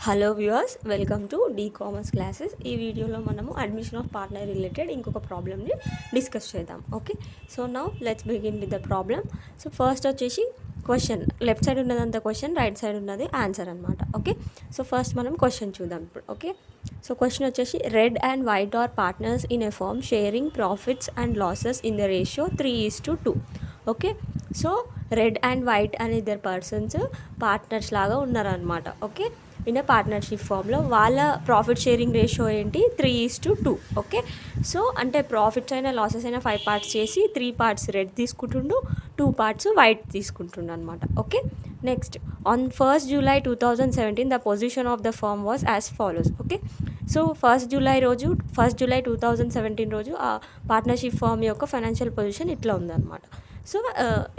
Hello viewers, welcome to commerce classes. ఈ వీడియోలో మనము అడ్మిషన్ ఆఫ్ పార్ట్నర్ రిలేటెడ్ ఇంకొక ప్రాబ్లమ్ని డిస్కస్ చేద్దాం. Okay, so now let's begin with the problem. So first వచ్చేసి క్వశ్చన్, లెఫ్ట్ సైడ్ ఉన్నదంతా క్వశ్చన్, రైట్ సైడ్ ఉన్నది ఆన్సర్ అనమాట. ఓకే, సో ఫస్ట్ మనం క్వశ్చన్ చూద్దాం ఇప్పుడు. ఓకే, సో క్వశ్చన్ వచ్చేసి red and white are partners in a firm sharing profits and losses in the ratio 3:2. Okay, so red and white అనే ఇద్దరు persons partners లాగా ఉన్నారనమాట. ఓకే, ఇన్ ఏ పార్ట్నర్షిప్ ఫామ్లో వాళ్ళ ప్రాఫిట్ షేరింగ్ రేషియో ఏంటి? 3:2. Okay, so అంటే profits అయినా losses అయినా 5 పార్ట్స్ చేసి 3 పార్ట్స్ రెడ్ తీసుకుంటుండు, 2 పార్ట్స్ వైట్ తీసుకుంటుండు అనమాట. Okay, next on 1st July 2017 the position of the firm was as follows. Okay, so 1st July 2017 రోజు ఆ పార్ట్నర్షిప్ ఫర్మ్ యొక్క ఫైనాన్షియల్ పొజిషన్ ఇట్లా ఉందన్నమాట. సో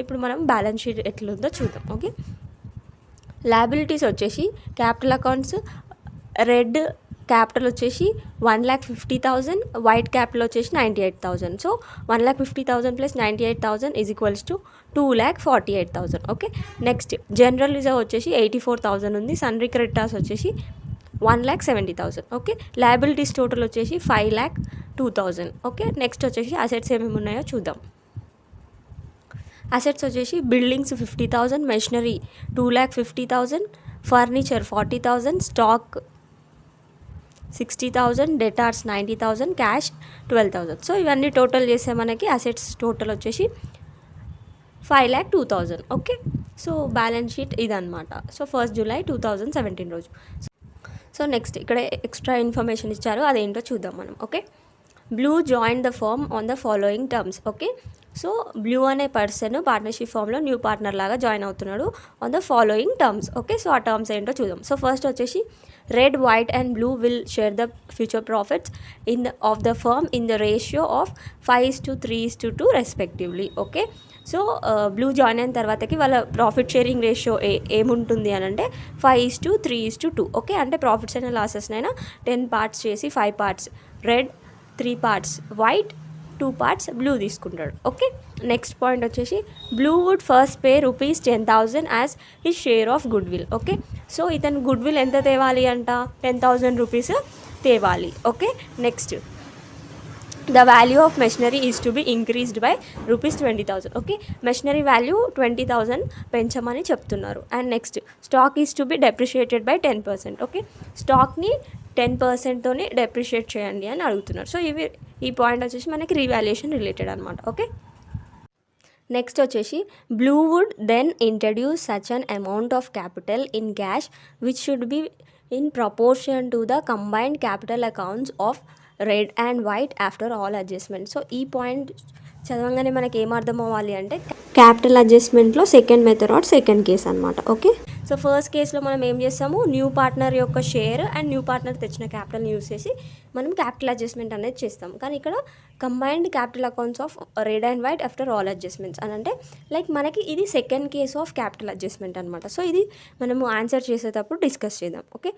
ఇప్పుడు మనం బ్యాలెన్స్ షీట్ ఎట్లుందో చూద్దాం. ఓకే, లయబిలిటీస్ వచ్చేసి క్యాపిటల్ అకౌంట్స్ రెడ్ క్యాపిటల్ వచ్చేసి 1,50,000, వైట్ క్యాపిటల్ వచ్చేసి 98,000. So 1,50,000 plus 98,000 is equals to 2,48,000. Okay, next general reserve వచ్చేసి 84,000 ఉంది. సన్రీ క్రెడిటార్స్ వచ్చేసి 1,70,000. ఓకే, లయబిలిటీస్ టోటల్ వచ్చేసి 5,02,000. ఓకే, నెక్స్ట్ వచ్చేసి అసెట్స్ ఏమేమి ఉన్నాయో చూద్దాం. అసెట్స్ వచ్చేసి buildings 50,000, machinery 2,50,000, furniture 40,000, stock 60,000, debtors 90,000, cash 12,000. So ఇవన్నీ టోటల్ చేస్తే మనకి అసెట్స్ టోటల్ వచ్చేసి 5,02,000. ఓకే, సో బ్యాలెన్స్ షీట్ ఇదన్నమాట. సో 1st July 2017 రోజు. సో నెక్స్ట్ ఇక్కడ ఎక్స్ట్రా ఇన్ఫర్మేషన్ ఇచ్చారు, అదేంటో చూద్దాం మనం. Okay, blue join the firm on the following terms. Okay, so blue అనే పర్సన్ పార్ట్నర్షిప్ ఫామ్లో న్యూ పార్ట్నర్ లాగా జాయిన్ అవుతున్నాడు on the following terms. Okay, so ఆ టర్మ్స్ ఏంటో చూద్దాం. సో ఫస్ట్ వచ్చేసి red, white and blue will share the future profits of the firm in the ratio of 5:3:2 respectively. Okay, so blue join అయిన తర్వాతకి వాళ్ళ profit sharing ratio ఏముంటుంది అని అంటే 5:3:2. ఓకే, అంటే ప్రాఫిట్స్ అయినా లాసెస్ అయినా 10 పార్ట్స్ చేసి 5 parts Red, 3 parts White, 2 parts Blue తీసుకుంటాడు. ఓకే, నెక్స్ట్ పాయింట్ వచ్చేసి Blue Wood first pay ₹10,000 as his share of goodwill. Okay, so ఇతను గుడ్ విల్ ఎంత తేవాలి అంట? 10,000 రూపీస్ తేవాలి. Okay, next the value of machinery is to be increased by ₹20,000. Okay, machinery value 20,000 పెంచమని చెప్తున్నారు. And next stock is to be depreciated by 10%. Okay, స్టాక్ని 10%తోనే depreciate చేయండి అని అడుగుతున్నారు. సో ఈ పాయింట్ వచ్చేసి మనకి రీవాల్యుయేషన్ రిలేటెడ్ అనమాట. ఓకే, నెక్స్ట్ వచ్చేసి Blue Wood then introduce such an amount of capital in cash which should be in proportion to the combined capital accounts of red and white after all adjustment. So ఈ point చదవగానే మనకి ఏమర్థం అవ్వాలి అంటే capital అడ్జస్ట్మెంట్లో second method or second case అనమాట. Okay, so first కేసులో మనం ఏం చేస్తాము? న్యూ పార్ట్నర్ యొక్క షేర్ అండ్ న్యూ పార్ట్నర్ తెచ్చిన క్యాపిటల్ని యూస్ చేసి మనం క్యాపిటల్ అడ్జస్ట్మెంట్ అనేది చేస్తాం. కానీ ఇక్కడ combined capital accounts of red and white after all adjustments అని అంటే లైక్ మనకి ఇది second case of capital adjustment అనమాట. సో ఇది మనము ఆన్సర్ చేసేటప్పుడు డిస్కస్ చేద్దాం. Okay,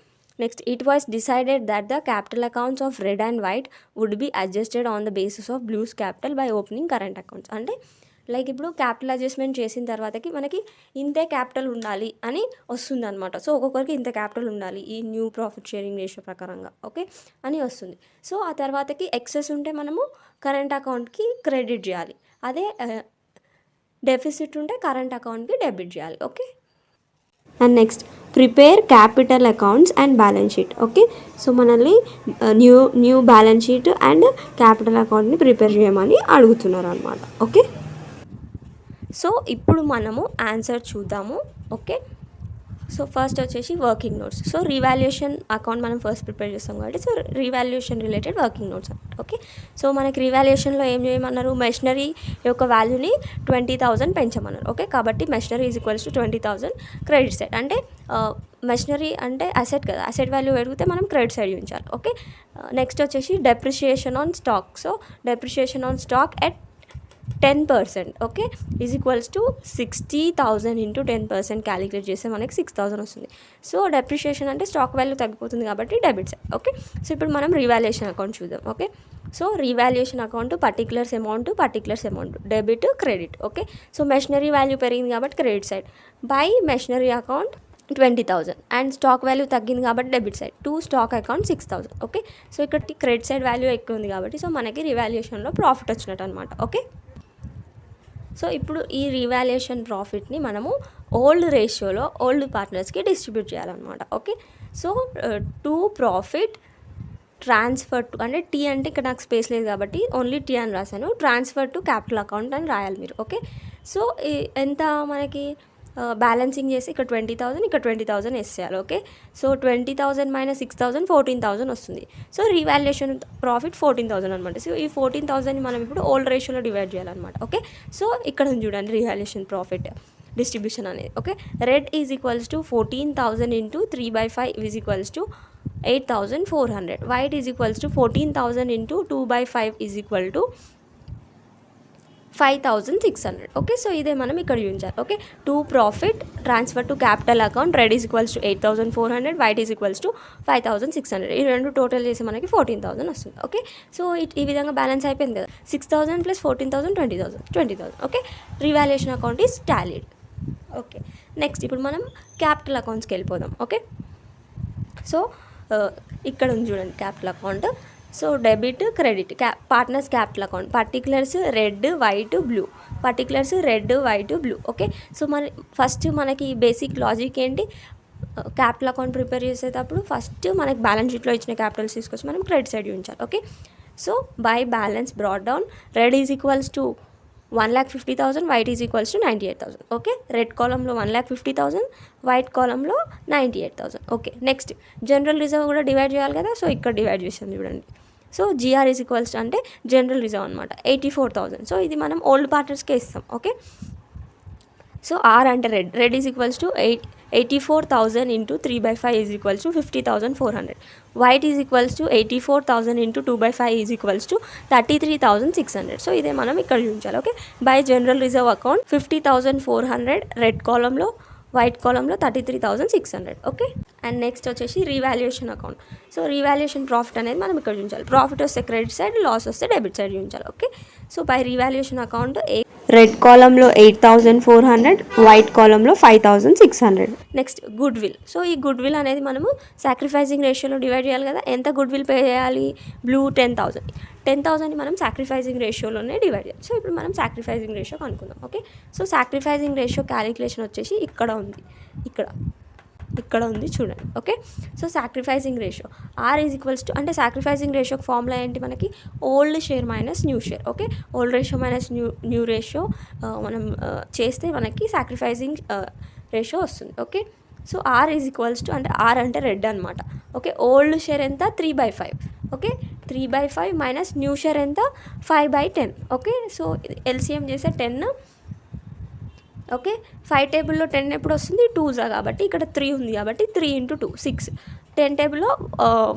next it was decided that the capital accounts of red and white would be adjusted on the basis of blue's capital by opening current accounts. అంటే like ఇప్పుడు capital adjustment చేసిన తర్వాతకి మనకి ఇంతే capital ఉండాలి అని వస్తుంది అనమాట. సో ఒక్కొక్కరికి ఇంత క్యాపిటల్ ఉండాలి ఈ న్యూ ప్రాఫిట్ షేరింగ్ రేషియో ప్రకారంగా. ఓకే అని వస్తుంది. సో ఆ తర్వాతకి ఎక్సెస్ ఉంటే మనము కరెంట్ అకౌంట్కి క్రెడిట్ చేయాలి, అదే డెఫిసిట్ ఉంటే కరెంట్ అకౌంట్కి డెబిట్ చేయాలి. Okay, and next prepare capital accounts and balance sheet. Okay, so మనల్ని new balance sheet and capital అకౌంట్ని ప్రిపేర్ చేయమని అడుగుతున్నారు అనమాట. ఓకే, సో ఇప్పుడు మనము ఆన్సర్ చూద్దాము. ఓకే, సో ఫస్ట్ వచ్చేసి working notes. So revaluation account మనం ఫస్ట్ ప్రిపేర్ చేస్తాం కాబట్టి so revaluation related working notes అనమాట. ఓకే, సో మనకి రీవాల్యుయేషన్లో ఏం చేయమన్నారు? మెషినరీ యొక్క వాల్యూని 20,000 పెంచమన్నారు. ఓకే, కాబట్టి machinery is equals to 20,000 credit side. అంటే మెషినరీ అంటే అసెట్ కదా, అసెట్ వాల్యూ పెరిగితే మనం క్రెడిట్ సైడ్ ఉంచాలి. ఓకే, నెక్స్ట్ వచ్చేసి depreciation on stock. So depreciation on stock at 10%. Okay, is equals to 60,000 into 10% calculate చేస్తే మనకి 6,000 వస్తుంది. సో డెప్రిషియేషన్ అంటే స్టాక్ వాల్యూ తగ్గిపోతుంది కాబట్టి డెబిట్ సైడ్. ఓకే, సో ఇప్పుడు మనం రీవాల్యుయేషన్ అకౌంట్ చూద్దాం. Okay, so revaluation account particulars amount debit credit. Okay, so machinery value పెరిగింది కాబట్టి credit side by machinery account 20,000 and stock value తగ్గింది కాబట్టి debit side to stock account 6,000. Okay, so ఇక్కడ credit side value ఎక్కువ ఉంది కాబట్టి so మనకి రివాల్యుయేషన్లో profit వచ్చినట్టు అనమాట. ఓకే, సో ఇప్పుడు ఈ రివాల్యుయేషన్ ప్రాఫిట్ని మనము ఓల్డ్ రేషియోలో ఓల్డ్ పార్ట్నర్స్కి డిస్ట్రిబ్యూట్ చేయాలన్నమాట. Okay, so to profit transfer to, అంటే టీ అంటే ఇక్కడ నాకు స్పేస్ లేదు కాబట్టి ఓన్లీ టీ అని రాశాను, ట్రాన్స్ఫర్ టు క్యాపిటల్ అకౌంట్ అని రాయాలి మీరు. ఓకే, సో ఎంత మనకి బ్యాలెన్సింగ్ చేసి ఇక్కడ 20,000 ఇక్కడ 20,000 వేసేయాలి. ఓకే, సో 20,000 మైనస్ 6,000 14,000 వస్తుంది. సో రీవాల్యుయేషన్ ప్రాఫిట్ 14,000 అనమాట. సో ఈ 14,000ని మనం ఇప్పుడు ఓల్డ్ రేషియోలో డివైడ్ చేయాలన్నమాట. ఓకే, సో ఇక్కడ చూడండి రీవాల్యుయేషన్ ప్రాఫిట్ డిస్ట్రిబ్యూషన్ అనేది. Okay, red is equals to 14,000 into 3/5 is equals to 8,400. White is equals to 14,000 into 2/5 is equal to 5,600. Okay, so ఇదే మనం ఇక్కడ చూపించాలి. Okay, to profit transfer to capital account red is equals to 8,400, white is equals to 5,600. ఈ రెండు total చేసి మనకి 14,000 వస్తుంది. Okay, so ఈ విధంగా బ్యాలెన్స్ అయిపోయింది కదా. 6,000 plus 14,000 20,000. Okay, revaluation account is tallied. Okay, next ఇప్పుడు మనం క్యాపిటల్ అకౌంట్స్కి వెళ్ళిపోదాం. ఓకే, సో ఇక్కడ ఉంది చూడండి capital account. So debit credit partners capital account particulars red white blue, particulars red white blue. Okay, so first మనకి basic logic ఏంటి, capital account prepare చేసేటప్పుడు first మనకి బ్యాలెన్స్ షీట్లో ఇచ్చిన క్యాపిటల్స్ తీసుకొచ్చి మనం క్రెడిట్ సైడ్ ఉంచాలి. Okay, so by balance brought down red is equals to 1,50,000, white is equals to 98,000. Okay, red కాలంలో 1,50,000, వైట్ కాలంలో 98,000. ఓకే, నెక్స్ట్ జనరల్ రిజర్వ్ కూడా డివైడ్ చేయాలి కదా, సో ఇక్కడ డివైడ్ చేసాం చూడండి. సో జిఆర్ ఈజ్ ఈక్వల్స్ అంటే జనరల్ రిజర్వ్ అనమాట 84,000. సో ఇది మనం ఓల్డ్ పార్ట్నర్స్కే ఇస్తాం. ఓకే, సో ఆర్ అంటే red is equals to 84,000 into 3/5 is equals to 50,400. White is equals to 84,000 into 2/5 is equals to 33,600. So ఇదే మనం ఇక్కడ చూపించాలి. Okay, by general reserve account 50,400 red కాలంలో, వైట్ కాలంలో 33,600. ఓకే, అండ్ నెక్స్ట్ వచ్చేసి revaluation account. So revaluation profit అనేది మనం ఇక్కడ చూపించాలి. ప్రాఫిట్ వస్తే క్రెడిట్ సైడ్, లాస్ వస్తే డెబిట్ సైడ్ చూపించాలి. Okay, so by revaluation account red కాలంలో 8,400, వైట్ కాలంలో 5,600. Next good will. సో ఈ గుడ్ విల్ అనేది మనము సాక్రిఫైజింగ్ రేషియోలో డివైడ్ చేయాలి కదా. ఎంత గుడ్ విల్ పే చేయాలి, బ్లూ 10,000 మనం సాక్రిఫైజింగ్ రేషియోలోనే డివైడ్ చేయాలి. సో ఇప్పుడు మనం సాక్రిఫైజింగ్ రేషియో కనుక్కుందాం. Okay, so sacrificing ratio calculation వచ్చేసి ఇక్కడ ఉంది, ఇక్కడ ఉంది చూడండి. Okay, so sacrificing ratio R is equals to, అంటే సాక్రిఫైజింగ్ రేషియోకి ఫార్ములా ఏంటి మనకి, old share minus new share. Okay, old ratio minus new ratio మనం చేస్తే మనకి సాక్రిఫైజింగ్ రేషియో వస్తుంది. Okay, so R is equals to, అంటే ఆర్ అంటే రెడ్ అనమాట. ఓకే, ఓల్డ్ షేర్ ఎంత 3/5. ఓకే, 3/5 మైనస్ న్యూ షేర్ ఎంత 5/10. ఓకే, సో ఎల్సిఎం చేస్తే 10. ఓకే, 5 టేబుల్లో 10 ఎప్పుడు వస్తుంది, 2 కాబట్టి ఇక్కడ 3 ఉంది కాబట్టి 3 × 2 6. 10 టేబుల్లో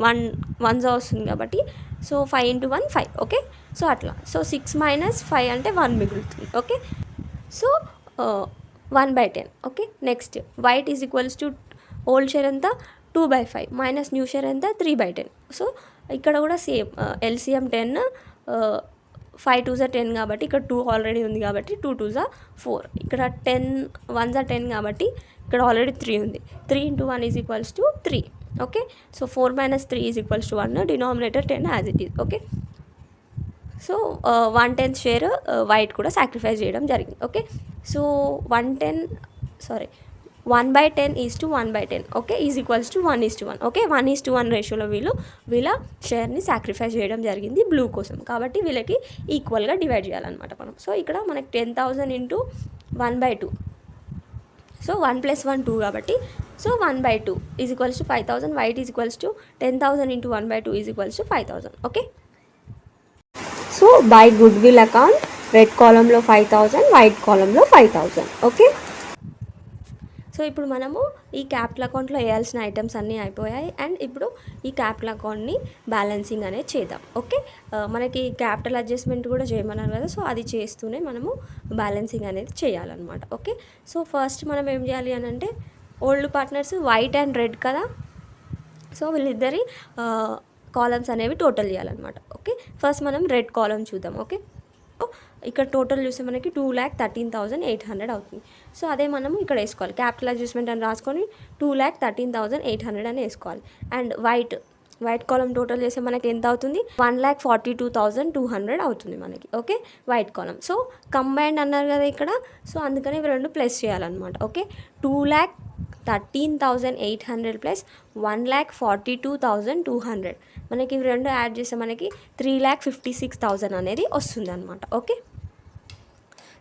1 వస్తుంది కాబట్టి సో 5 × 1 5. ఓకే, సో అట్లా, సో 6 మైనస్ 5 అంటే 1 మిగులుతుంది. Okay, so 1/10. Okay, next white is equals to old share ఎంత 2/5 మైనస్ న్యూ షేర్ ఎంత 3/10. సో ఇక్కడ కూడా సేమ్ ఎల్సిఎం 10, 5 2s 10 కాబట్టి ఇక్కడ 2 ఆల్రెడీ ఉంది కాబట్టి 2 2s 4. ఇక్కడ 10 1s 10 కాబట్టి ఇక్కడ ఆల్రెడీ 3 ఉంది. 3 × 1 is equals to 3. Okay, so 4 minus 3 is equals to 1, denominator 10 as it is. Okay, so 1/10 share white కూడా సాక్రిఫైస్ చేయడం జరిగింది. Okay, so 1/10 is to 1/10. Okay, is equals to 1:1. Okay, 1:1 రేషియోలో వీళ్ళ షేర్ని సాక్రిఫైస్ చేయడం జరిగింది బ్లూ కోసం. కాబట్టి వీళ్ళకి ఈక్వల్గా డివైడ్ చేయాలన్నమాట మనం. సో ఇక్కడ మనకి 10,000 ఇంటూ 1/2. సో 1 + 1 2 కాబట్టి so 1/2 is equals to 5,000. White is equals to 10,000 into 1/2 is equals to 5,000. Okay, so by good will account red కాలంలో 5,000, వైట్ కాలంలో 5,000. ఓకే, సో ఇప్పుడు మనము ఈ క్యాపిటల్ అకౌంట్లో వేయాల్సిన ఐటమ్స్ అన్నీ అయిపోయాయి. అండ్ ఇప్పుడు ఈ క్యాపిటల్ అకౌంట్ని బ్యాలెన్సింగ్ అనేది చేద్దాం. ఓకే, మనకి క్యాపిటల్ అడ్జస్ట్మెంట్ కూడా చేయమన్నారు కదా, సో అది చేస్తూనే మనము బ్యాలెన్సింగ్ అనేది చేయాలన్నమాట. ఓకే, సో ఫస్ట్ మనం ఏం చేయాలి అని అంటే, old partners white and red కదా, సో వీళ్ళిద్దరి కాలమ్స్ అనేవి టోటల్ చేయాలన్నమాట. ఓకే, ఫస్ట్ మనం రెడ్ కాలం చూద్దాం. ఓకే, ఇక్కడ టోటల్ చూస్తే మనకి 2,13,800 అవుతుంది. సో అదే మనం ఇక్కడ వేసుకోవాలి, క్యాపిటల్ అడ్జస్ట్మెంట్ అని రాసుకొని 2,13,800 అని వేసుకోవాలి. అండ్ వైట్ కాలం టోటల్ చేస్తే మనకి ఎంత అవుతుంది, 1,42,200 అవుతుంది మనకి. ఓకే, వైట్ కాలం. సో కంబైన్డ్ అన్నారు కదా ఇక్కడ, సో అందుకని ఇవి రెండు ప్లస్ చేయాలన్నమాట. ఓకే, 2,13,800 ప్లస్ 1,42,200 మనకి ఇవి రెండు యాడ్ చేస్తే మనకి 3,56,000 అనేది వస్తుంది అనమాట. ఓకే,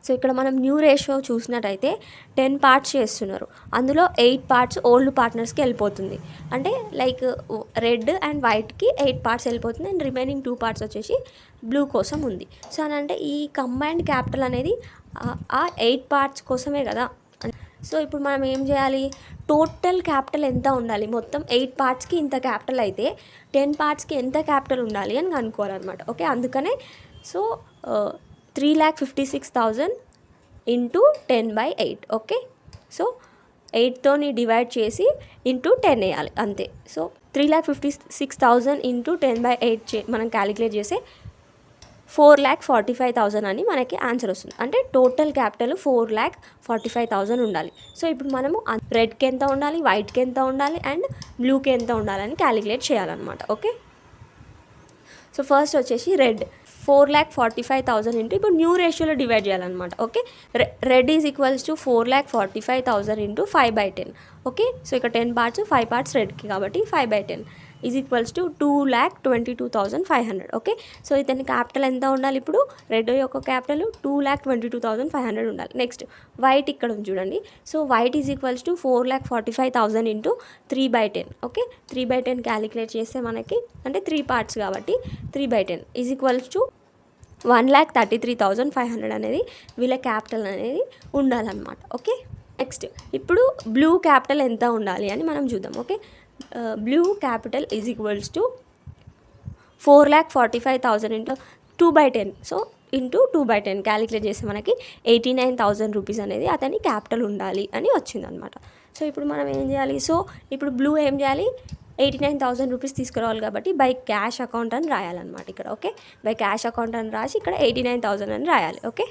సో ఇక్కడ మనం న్యూ రేషియో చూసినట్టయితే 10 పార్ట్స్ చేస్తున్నారు, అందులో 8 పార్ట్స్ ఓల్డ్ పార్ట్నర్స్కి వెళ్ళిపోతుంది. అంటే లైక్ రెడ్ అండ్ వైట్కి 8 పార్ట్స్ వెళ్ళిపోతుంది అండ్ రిమైనింగ్ 2 పార్ట్స్ వచ్చేసి బ్లూ కోసం ఉంది. సో అని అంటే ఈ కంబైన్డ్ క్యాపిటల్ అనేది ఆ 8 పార్ట్స్ కోసమే కదా. సో ఇప్పుడు మనం ఏం చేయాలి, టోటల్ క్యాపిటల్ ఎంత ఉండాలి, మొత్తం 8 పార్ట్స్కి ఇంత క్యాపిటల్ అయితే 10 పార్ట్స్కి ఎంత క్యాపిటల్ ఉండాలి అని కనుక్కోవాలన్నమాట. ఓకే, అందుకనే సో 3,56,000 ఇంటూ 10/8. ఓకే, సో 8తోని డివైడ్ చేసి ఇంటూ 10 వేయాలి అంతే. సో 3,56,000 ఇంటూ 10/8 మనం క్యాలిక్యులేట్ చేస్తే 4,45,000 అని మనకి ఆన్సర్ వస్తుంది. అంటే టోటల్ క్యాపిటల్ 4,45,000 ఉండాలి. సో ఇప్పుడు మనము రెడ్కి ఎంత ఉండాలి, వైట్కి ఎంత ఉండాలి అండ్ బ్లూకి ఎంత ఉండాలని క్యాలిక్యులేట్ చేయాలన్నమాట. ఓకే, సో ఫస్ట్ వచ్చేసి రెడ్ 4,45,000 ఇంటూ ఇప్పుడు న్యూ రేషియోలో డివైడ్ చేయాలన్నమాట. Okay, red is equals to 4,45,000 into 5/10. Okay, so ఇక్కడ 10 పార్ట్స్ 5 పార్ట్స్ రెడ్కి కాబట్టి 5/10 is equals to 2,22,500. Okay, so ఇతని క్యాపిటల్ ఎంత ఉండాలి, ఇప్పుడు రెడ్ యొక్క క్యాపిటల్ 2,22,500 ఉండాలి. నెక్స్ట్ వైట్ ఇక్కడ ఉంది చూడండి. So white is equals to 4,45,000 into 3/10. Okay, 3/10 calculate చేస్తే మనకి అంటే 3 పార్ట్స్ కాబట్టి 3/10 ఈజ్ ఈక్వల్స్ టు 1,33,500 అనేది వీళ్ళ క్యాపిటల్ అనేది ఉండాలన్నమాట. ఓకే, నెక్స్ట్ ఇప్పుడు బ్లూ క్యాపిటల్ ఎంత ఉండాలి అని మనం చూద్దాం. Okay, blue capital is equals to 4,45,000 into 2/10. So into 2/10 calculate చేస్తే మనకి 89,000 రూపీస్ అనేది అతని క్యాపిటల్ ఉండాలి అని వచ్చిందనమాట. సో ఇప్పుడు మనం ఏం చేయాలి, సో ఇప్పుడు బ్లూ ఏం చేయాలి, 89,000 రూపీస్ తీసుకురావాలి కాబట్టి బై క్యాష్ అకౌంట్ అని రాయాలన్నమాట ఇక్కడ. ఓకే, బై క్యాష్ అకౌంట్ అని రాసి ఇక్కడ 89,000 అని రాయాలి. Okay,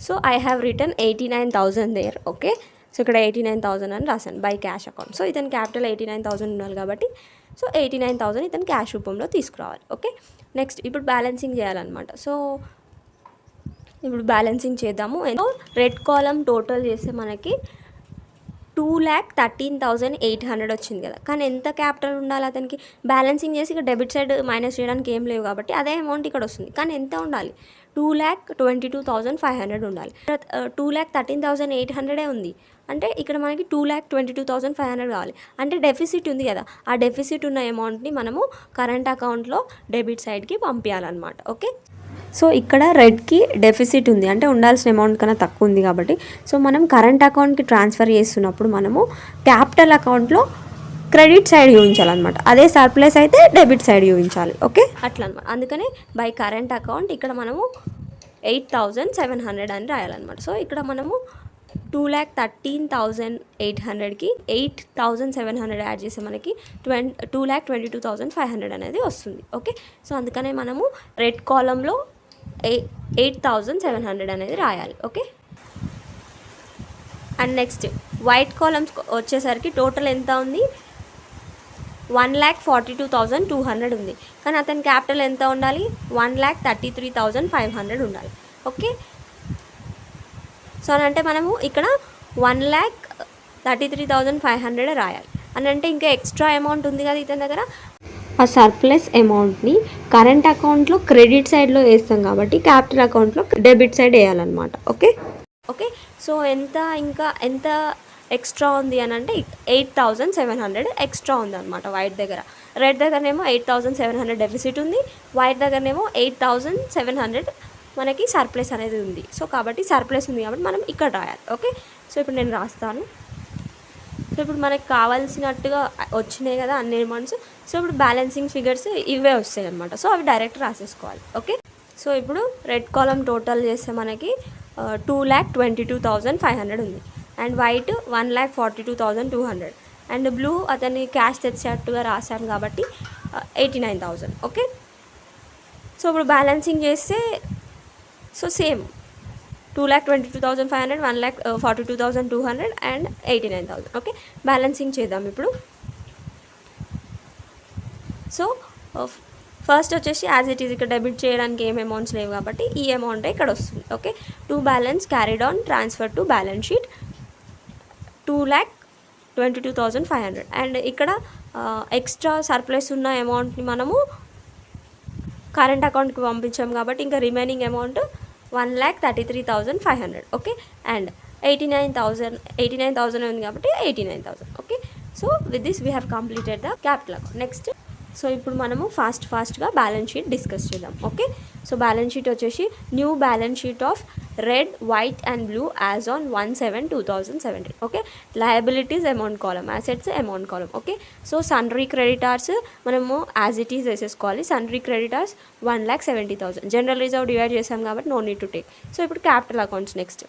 so I have written 89,000 there. Okay, so ఇక్కడ 89,000 అని రాశాను బై క్యాష్ అకౌంట్. సో ఇతని క్యాపిటల్ 89,000 ఉండాలి కాబట్టి సో 89,000 ఇతను క్యాష్ రూపంలో తీసుకురావాలి. ఓకే, నెక్స్ట్ ఇప్పుడు బ్యాలెన్సింగ్ చేయాలన్నమాట. సో ఇప్పుడు బ్యాలెన్సింగ్ చేద్దాము. రెడ్ కాలం టోటల్ చేస్తే మనకి 2,13,800 వచ్చింది కదా, కానీ ఎంత క్యాపిటల్ ఉండాలి అతనికి, బ్యాలెన్సింగ్ చేసి ఇక్కడ డెబిట్ సైడ్ మైనస్ చేయడానికి ఏం లేవు కాబట్టి అదే అమౌంట్ ఇక్కడ వస్తుంది. కానీ ఎంత ఉండాలి, 2,22,500 ఉండాలి. 2,13,800 ఉంది అంటే ఇక్కడ మనకి 2,22,500 కావాలి. అంటే డెఫిసిట్ ఉంది కదా, ఆ డెఫిసిట్ ఉన్న అమౌంట్ని మనము కరెంట్ అకౌంట్లో డెబిట్ సైడ్కి పంపించాలన్నమాట. ఓకే, సో ఇక్కడ రెడ్కి డెఫిసిట్ ఉంది అంటే ఉండాల్సిన అమౌంట్ కన్నా తక్కువ ఉంది కాబట్టి సో మనం కరెంట్ అకౌంట్కి ట్రాన్స్ఫర్ చేస్తున్నప్పుడు మనము క్యాపిటల్ అకౌంట్లో క్రెడిట్ సైడ్ చూపించాలన్నమాట, అదే సర్ప్లస్ అయితే డెబిట్ సైడ్ చూపించాలి. ఓకే, అట్లా అనమాట. అందుకని బై కరెంట్ అకౌంట్ ఇక్కడ మనము 8,700 అని రాయాలన్నమాట. సో ఇక్కడ మనము 2,13,800కి 8,700 యాడ్ చేస్తే మనకి 2,22,500 అనేది వస్తుంది. ఓకే, సో అందుకనే మనము రెడ్ కాలంలో 8,700 అనేది రాయాలి. Okay, and next white columns వచ్చేసరికి టోటల్ ఎంత ఉంది, 1,42,200 ఉంది. కానీ అతని క్యాపిటల్ ఎంత ఉండాలి, 1,33,500 ఉండాలి. ఓకే, సో అని అంటే మనము ఇక్కడ 1,33,500 రాయాలి అని అంటే ఇంకా ఎక్స్ట్రా అమౌంట్ ఉంది కదా ఇతని దగ్గర, ఆ సర్ప్లస్ అమౌంట్ని కరెంట్ అకౌంట్లో క్రెడిట్ సైడ్లో వేస్తాం కాబట్టి క్యాపిటల్ అకౌంట్లో డెబిట్ సైడ్ వేయాలన్నమాట. ఓకే, ఓకే, సో ఇంకా ఎంత ఎక్స్ట్రా ఉంది అని అంటే 8,700 ఎక్స్ట్రా ఉంది అనమాట వైట్ దగ్గర. రెడ్ దగ్గరనేమో 8,700 డెఫిసిట్ ఉంది, వైట్ దగ్గరనేమో 8,700 మనకి సర్ప్లస్ అనేది ఉంది. సో కాబట్టి సర్ప్లస్ ఉంది కాబట్టి మనం ఇక్కడ రాయాలి. ఓకే, సో ఇప్పుడు నేను రాస్తాను. సో ఇప్పుడు మనకి కావాల్సినట్టుగా వచ్చినాయి కదా అన్ని అమౌంట్స్. సో ఇప్పుడు బ్యాలెన్సింగ్ ఫిగర్స్ ఇవే వస్తాయి అనమాట. సో అవి డైరెక్ట్ రాసేసుకోవాలి. ఓకే, సో ఇప్పుడు రెడ్ కాలం టోటల్ చేస్తే మనకి 2,22,500 ఉంది అండ్ వైట్ 1,42,200 అండ్ బ్లూ అతన్ని క్యాష్ తెచ్చేటట్టుగా రాశాను కాబట్టి 89,000. ఓకే, సో ఇప్పుడు బ్యాలెన్సింగ్ చేస్తే so same 2,22,500, 1,42,200 and 89,000. Okay, balancing చేద్దాం ఇప్పుడు. సో ఫస్ట్ వచ్చేసి యాజ్ ఇట్ ఈజ్ ఇక్కడ డెబిట్ చేయడానికి ఏం అమౌంట్స్ లేవు కాబట్టి ఈ అమౌంట్ ఇక్కడ వస్తుంది. Okay, to balance carried on transfer to balance sheet 2,22,500. And ఇక్కడ ఎక్స్ట్రా సర్ప్లస్ ఉన్న అమౌంట్ని మనము కరెంట్ అకౌంట్కి పంపించాం కాబట్టి ఇంకా రిమైనింగ్ అమౌంట్ 1,33,500. ఓకే, అండ్ 89,000 ఉంది కాబట్టి 89,000. Okay, so with this we have completed the capital account. Next so ఇప్పుడు మనము ఫాస్ట్గా బ్యాలెన్స్ షీట్ డిస్కస్ చేద్దాం. ఓకే, సో బ్యాలెన్స్ షీట్ వచ్చేసి new balance sheet of red, white and blue as on 1/7/2017. Okay, liabilities amount column, assets amount column. Okay, so sundry creditors మనము as it is వేసేసుకోవాలి. Sundry creditors 1,70,000. General reserve divide చేసాం కాబట్టి no need to take. So ఇప్పుడు capital accounts. Next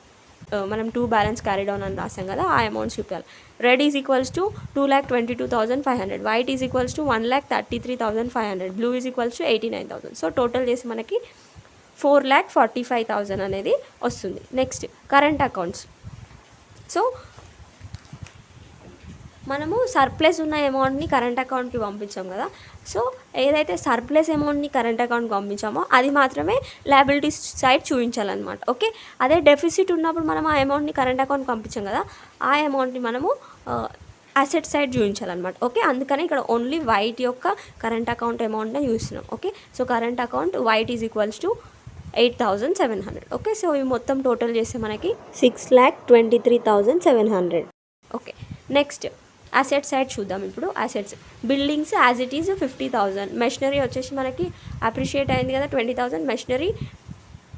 మనం 2 balance carry down అని రాసాం కదా, ఆ అమౌంట్స్ చూపించాలి. Red is equals to 2,22,500, white is equals to 1,33,500, blue is equals to 89,000. So total చేసి మనకి 4,45,000 అనేది వస్తుంది. Next current accounts. సో మనము సర్ప్లస్ ఉన్న అమౌంట్ని కరెంట్ అకౌంట్కి పంపించాం కదా, సో ఏదైతే సర్ప్లస్ అమౌంట్ని కరెంట్ అకౌంట్కి పంపించామో అది మాత్రమే లయబిలిటీస్ సైడ్ చూపించాలన్నమాట. ఓకే, అదే డెఫిసిట్ ఉన్నప్పుడు మనం ఆ అమౌంట్ని కరెంట్ అకౌంట్కి పంపించాం కదా, ఆ అమౌంట్ని మనము అసెట్ సైడ్ చూపించాలన్నమాట. ఓకే, అందుకని ఇక్కడ ఓన్లీ వైట్ యొక్క కరెంట్ అకౌంట్ అమౌంట్నే చూస్తున్నాం. Okay, so current account white is equals to 8,700. Okay, so ఇవి మొత్తం టోటల్ చేస్తే మనకి 6,23,700. ఓకే, నెక్స్ట్ అసెట్ సైడ్ చూద్దాం. ఇప్పుడు assets buildings as it is 50,000. Machinery వచ్చేసి మనకి అప్రిషియేట్ అయింది కదా 20,000. Machinery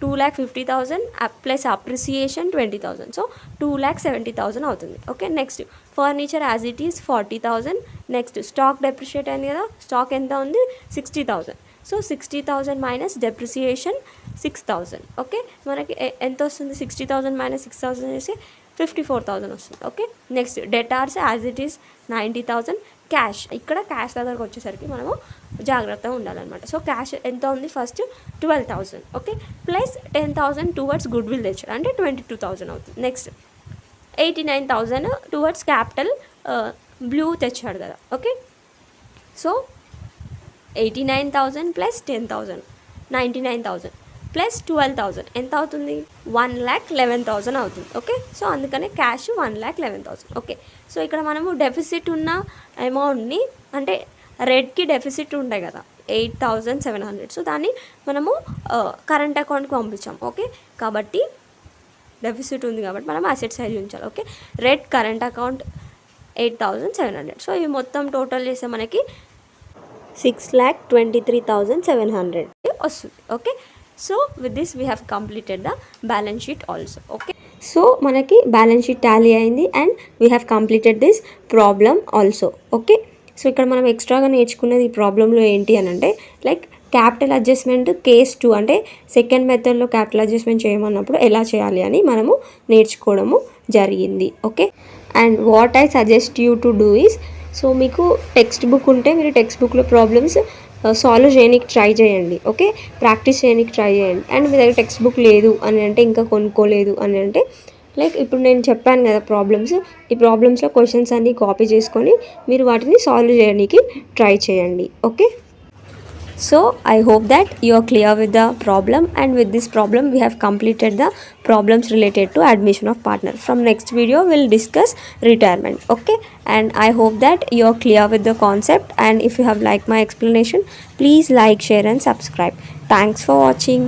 2,50,000 plus appreciation 20,000. సో 2,70,000 అవుతుంది. Okay, next furniture as it is 40,000. Next stock depreciate అయింది కదా, స్టాక్ ఎంత ఉంది 60,000. So 60,000 minus depreciation 6,000. ఓకే, మనకి ఎంత వస్తుంది 60,000 మైనస్ 6,000 చేసి 54,000 వస్తుంది. Okay, next debtors as it is 90,000. Cash, ఇక్కడ క్యాష్ దగ్గరకు వచ్చేసరికి మనము జాగ్రత్తగా ఉండాలన్నమాట. సో క్యాష్ ఎంత ఉంది first 12,000. Okay, plus 10,000 towards good will తెచ్చాడు అంటే 22,000 అవుతుంది. నెక్స్ట్ 89,000 టువర్డ్స్ క్యాపిటల్ బ్లూ తెచ్చాడు కదా. ఓకే, సో 89,000 ప్లస్ 10,000 99,000 ప్లస్ 12,000 ఎంత అవుతుంది 1,11,000 అవుతుంది. ఓకే, సో అందుకనే క్యాష్ 1,11,000. ఓకే, సో ఇక్కడ మనము డెఫిసిట్ ఉన్న అమౌంట్ని అంటే రెడ్కి డెఫిసిట్ ఉంటాయి కదా 8,700. సో దాన్ని మనము కరెంట్ అకౌంట్కి పంపించాం. ఓకే, కాబట్టి డెఫిసిట్ ఉంది కాబట్టి మనం అసెట్ సైడ్ ఉంచాలి. Okay, red current account 8,700. So ఇవి మొత్తం టోటల్ చేస్తే మనకి 6,23,700 వస్తుంది. Okay, so with this we have completed the balance sheet also. Okay, so మనకి బ్యాలెన్స్ షీట్ టాలీ అయింది and we have completed this problem also. Okay, so ఇక్కడ మనం ఎక్స్ట్రాగా నేర్చుకున్నది ఈ ప్రాబ్లంలో ఏంటి అని అంటే లైక్ క్యాపిటల్ అడ్జస్ట్మెంట్ కేస్ 2 అంటే సెకండ్ మెథడ్లో క్యాపిటల్ అడ్జస్ట్మెంట్ చేయమన్నప్పుడు ఎలా చేయాలి అని మనము నేర్చుకోవడము జరిగింది. Okay, and what I suggest you to do is, so మీకు టెక్స్ట్ బుక్ ఉంటే మీరు టెక్స్ట్ బుక్లో ప్రాబ్లమ్స్ సాల్వ్ చేయడానికి ట్రై చేయండి. ఓకే, ప్రాక్టీస్ చేయడానికి ట్రై చేయండి. అండ్ మీ దగ్గర టెక్స్ట్ బుక్ లేదు అని అంటే ఇంకా కొనుక్కోలేదు అని అంటే లైక్ ఇప్పుడు నేను చెప్పాను కదా ప్రాబ్లమ్స్, ఈ ప్రాబ్లమ్స్లో క్వశ్చన్స్ అన్నీ కాపీ చేసుకొని మీరు వాటిని సాల్వ్ చేయడానికి ట్రై చేయండి. Okay, so I hope that you are clear with the problem, and with this problem we have completed the problems related to admission of partner. From next video we'll discuss retirement. Okay, and I hope that you are clear with the concept, and if you have liked my explanation please like, share and subscribe. Thanks for watching.